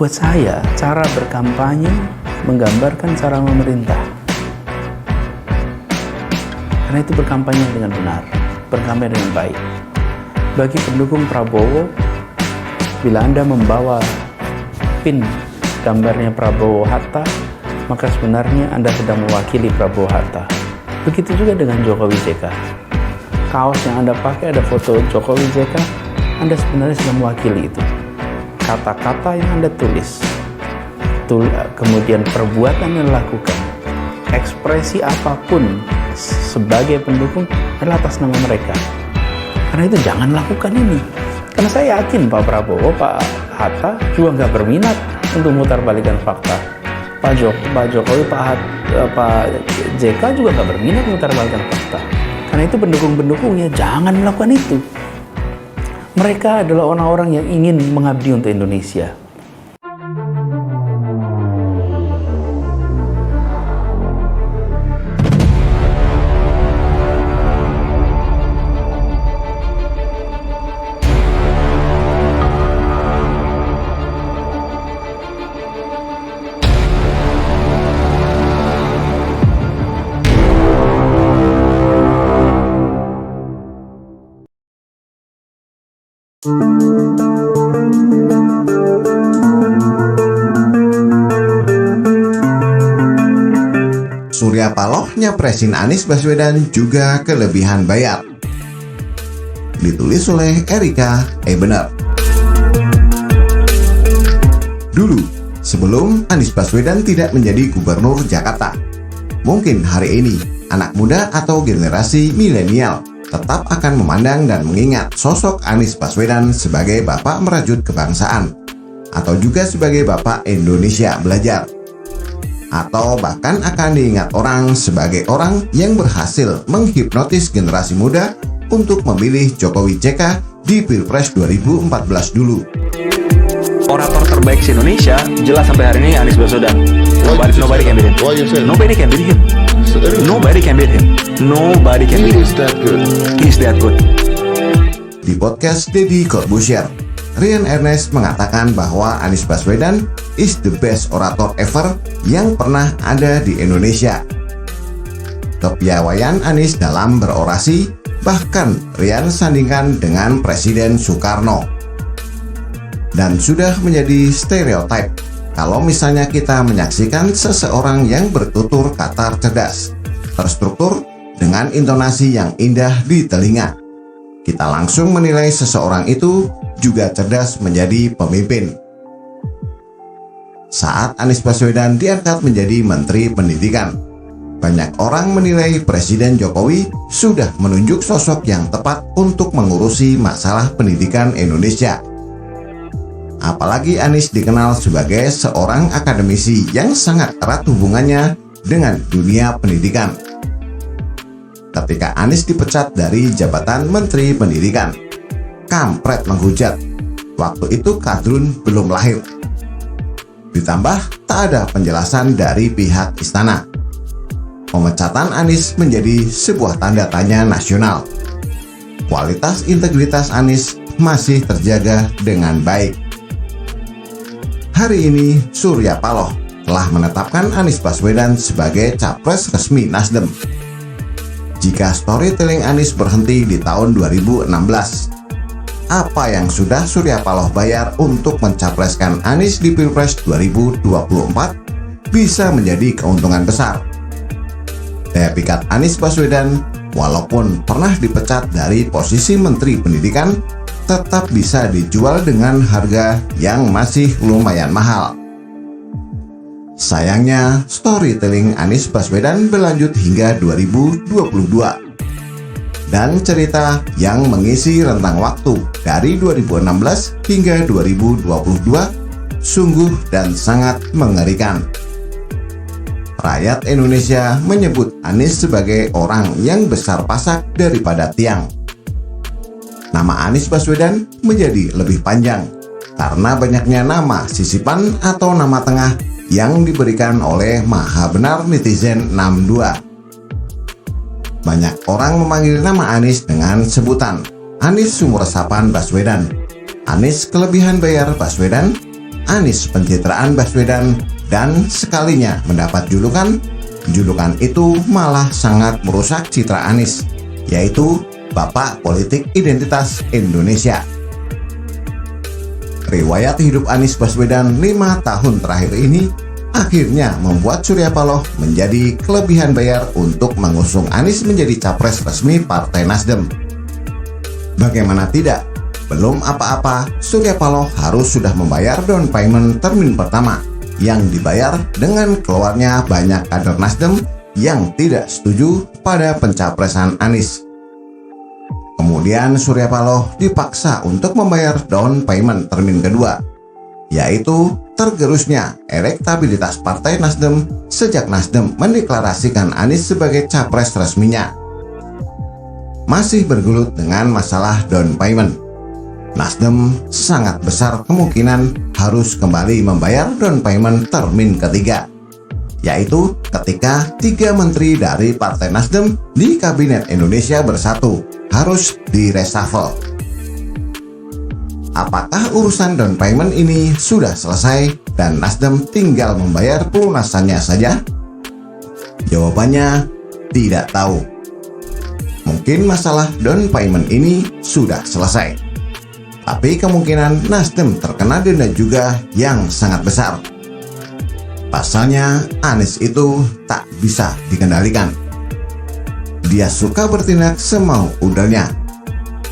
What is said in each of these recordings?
Buat saya, cara berkampanye menggambarkan cara memerintah. Karena itu berkampanye dengan benar, berkampanye dengan baik. Bagi pendukung Prabowo, bila Anda membawa pin gambarnya Prabowo Hatta, maka sebenarnya Anda sedang mewakili Prabowo Hatta. Begitu juga dengan Jokowi JK. Kaos yang Anda pakai ada foto Jokowi JK, Anda sebenarnya sedang mewakili itu. Kata-kata yang Anda tulis, kemudian perbuatan yang dilakukan, ekspresi apapun sebagai pendukung adalah atas nama mereka. Karena itu jangan lakukan ini. Karena saya yakin Pak Prabowo, Pak Hatta juga nggak berminat untuk mutarbalikkan fakta. Pak Jokowi, Pak JK juga nggak berminat mutarbalikkan fakta. Karena itu pendukung-pendukungnya jangan melakukan itu. Mereka adalah orang-orang yang ingin mengabdi untuk Indonesia. Surya Paloh nyapresin Anies Baswedan juga kelebihan bayar. Ditulis oleh Erika Ebener. Dulu, sebelum Anies Baswedan tidak menjadi gubernur Jakarta, mungkin hari ini anak muda atau generasi milenial tetap akan memandang dan mengingat sosok Anies Baswedan sebagai bapak merajut kebangsaan, atau juga sebagai bapak Indonesia belajar, atau bahkan akan diingat orang sebagai orang yang berhasil menghipnotis generasi muda untuk memilih Jokowi JK di Pilpres 2014 dulu. Orator terbaik di Indonesia jelas sampai hari ini Anies Baswedan. Nobody can beat him. Nobody can beat him. Nobody can beat him. Nobody can beat him. He is that good. Di podcast Deddy Corbuzier, Rian Ernest mengatakan bahwa Anies Baswedan is the best orator ever yang pernah ada di Indonesia. Kepiawaian Anies dalam berorasi bahkan Rian sandingkan dengan Presiden Soekarno. Dan sudah menjadi stereotip kalau misalnya kita menyaksikan seseorang yang bertutur kata cerdas, terstruktur, dengan intonasi yang indah di telinga, kita langsung menilai seseorang itu juga cerdas menjadi pemimpin. Saat Anies Baswedan diangkat menjadi Menteri Pendidikan, banyak orang menilai Presiden Jokowi sudah menunjuk sosok yang tepat untuk mengurusi masalah pendidikan Indonesia. Apalagi Anies dikenal sebagai seorang akademisi yang sangat erat hubungannya dengan dunia pendidikan. Ketika Anies dipecat dari jabatan Menteri Pendidikan, kampret menghujat. Waktu itu Kadrun belum lahir. Ditambah tak ada penjelasan dari pihak istana. Pemecatan Anies menjadi sebuah tanda tanya nasional. Kualitas integritas Anies masih terjaga dengan baik. Hari ini Surya Paloh telah menetapkan Anies Baswedan sebagai capres resmi Nasdem. Jika storytelling Anies berhenti di tahun 2016, apa yang sudah Surya Paloh bayar untuk mencapreskan Anies di Pilpres 2024 bisa menjadi keuntungan besar. Daya pikat Anies Baswedan, walaupun pernah dipecat dari posisi Menteri Pendidikan, tetap bisa dijual dengan harga yang masih lumayan mahal. Sayangnya, storytelling Anies Baswedan berlanjut hingga 2022. Dan cerita yang mengisi rentang waktu dari 2016 hingga 2022 sungguh dan sangat mengerikan. Rakyat Indonesia menyebut Anies sebagai orang yang besar pasak daripada tiang. Nama Anies Baswedan menjadi lebih panjang karena banyaknya nama sisipan atau nama tengah yang diberikan oleh maha benar netizen 62. Banyak orang memanggil nama Anies dengan sebutan Anies Sumur Resapan Baswedan, Anies Kelebihan Bayar Baswedan, Anies pencitraan Baswedan dan sekalinya mendapat julukan itu malah sangat merusak citra Anies, yaitu Bapak Politik Identitas Indonesia. Riwayat hidup Anies Baswedan 5 tahun terakhir ini akhirnya membuat Surya Paloh menjadi kelebihan bayar untuk mengusung Anies menjadi capres resmi Partai Nasdem. Bagaimana tidak? Belum apa-apa, Surya Paloh harus sudah membayar down payment termin pertama yang dibayar dengan keluarnya banyak kader Nasdem yang tidak setuju pada pencapresan Anies. Kemudian Surya Paloh dipaksa untuk membayar down payment termin kedua, yaitu tergerusnya elektabilitas Partai Nasdem sejak Nasdem mendeklarasikan Anies sebagai capres resminya. Masih bergelut dengan masalah down payment, Nasdem sangat besar kemungkinan harus kembali membayar down payment termin ketiga, yaitu ketika 3 menteri dari Partai Nasdem di Kabinet Indonesia Bersatu harus di-reshuffle. Apakah urusan down payment ini sudah selesai dan Nasdem tinggal membayar pelunasannya saja? Jawabannya tidak tahu. Mungkin masalah down payment ini sudah selesai, tapi kemungkinan Nasdem terkena denda juga yang sangat besar. Pasalnya Anies itu tak bisa dikendalikan. Dia suka bertindak semau udahnya.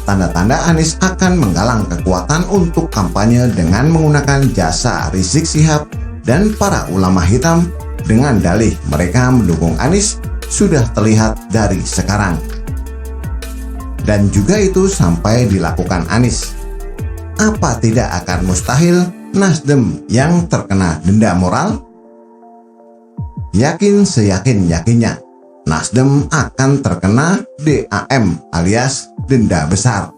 Tanda-tanda Anies akan menggalang kekuatan untuk kampanye dengan menggunakan jasa Rizik Syihab dan para ulama hitam dengan dalih mereka mendukung Anies sudah terlihat dari sekarang. Dan juga itu sampai dilakukan Anies. Apa tidak akan mustahil Nasdem yang terkena denda moral? Yakin seyakin-yakinnya Nasdem akan terkena DAM alias denda besar.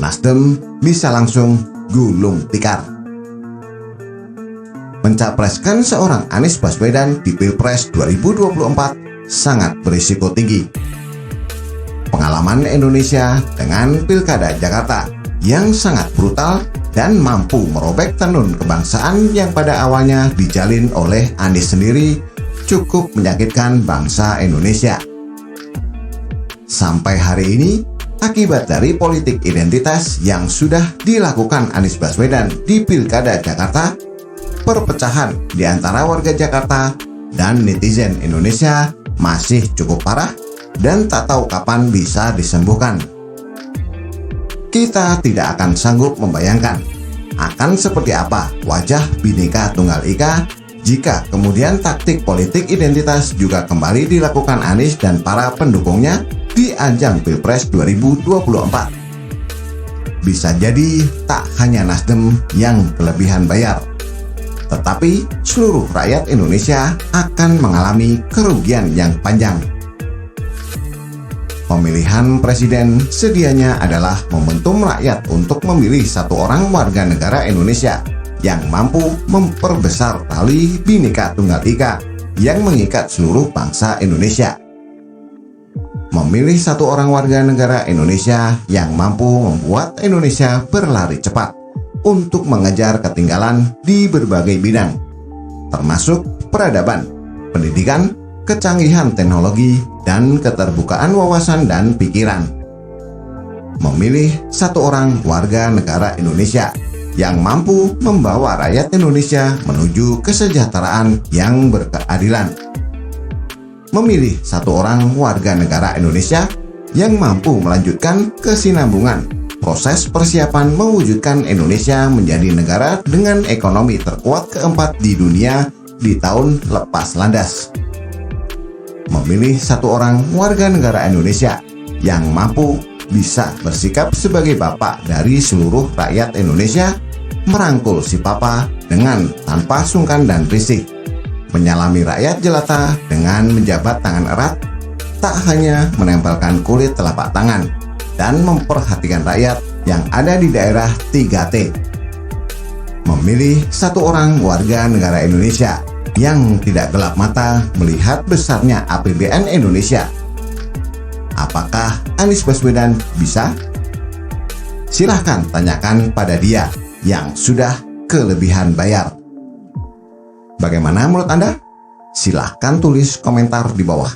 Nasdem bisa langsung gulung tikar. Mencapreskan seorang Anies Baswedan di Pilpres 2024 sangat berisiko tinggi. Pengalaman Indonesia dengan Pilkada Jakarta yang sangat brutal dan mampu merobek tenun kebangsaan yang pada awalnya dijalin oleh Anies sendiri cukup menyakitkan bangsa Indonesia. Sampai hari ini, akibat dari politik identitas yang sudah dilakukan Anies Baswedan di Pilkada Jakarta, perpecahan di antara warga Jakarta dan netizen Indonesia masih cukup parah dan tak tahu kapan bisa disembuhkan. Kita tidak akan sanggup membayangkan akan seperti apa wajah Bhinneka Tunggal Ika jika kemudian taktik politik identitas juga kembali dilakukan Anies dan para pendukungnya di ajang Pilpres 2024. Bisa jadi tak hanya Nasdem yang kelebihan bayar, tetapi seluruh rakyat Indonesia akan mengalami kerugian yang panjang. Pemilihan presiden sedianya adalah momentum rakyat untuk memilih satu orang warga negara Indonesia yang mampu memperbesar tali Bhinneka Tunggal Ika yang mengikat seluruh bangsa Indonesia. Memilih satu orang warga negara Indonesia yang mampu membuat Indonesia berlari cepat untuk mengejar ketinggalan di berbagai bidang, termasuk peradaban, pendidikan, kecanggihan teknologi, dan keterbukaan wawasan dan pikiran. Memilih satu orang warga negara Indonesia yang mampu membawa rakyat Indonesia menuju kesejahteraan yang berkeadilan. Memilih satu orang warga negara Indonesia yang mampu melanjutkan kesinambungan proses persiapan mewujudkan Indonesia menjadi negara dengan ekonomi terkuat keempat di dunia di tahun lepas landas. Memilih satu orang warga negara Indonesia yang mampu bisa bersikap sebagai bapak dari seluruh rakyat Indonesia, merangkul si papa dengan tanpa sungkan dan risih, menyalami rakyat jelata dengan menjabat tangan erat, tak hanya menempelkan kulit telapak tangan, dan memperhatikan rakyat yang ada di daerah 3T. Memilih satu orang warga negara Indonesia yang tidak gelap mata melihat besarnya APBN Indonesia. Apakah Anies Baswedan bisa? Silahkan tanyakan pada dia yang sudah kelebihan bayar. Bagaimana menurut Anda? Silahkan tulis komentar di bawah.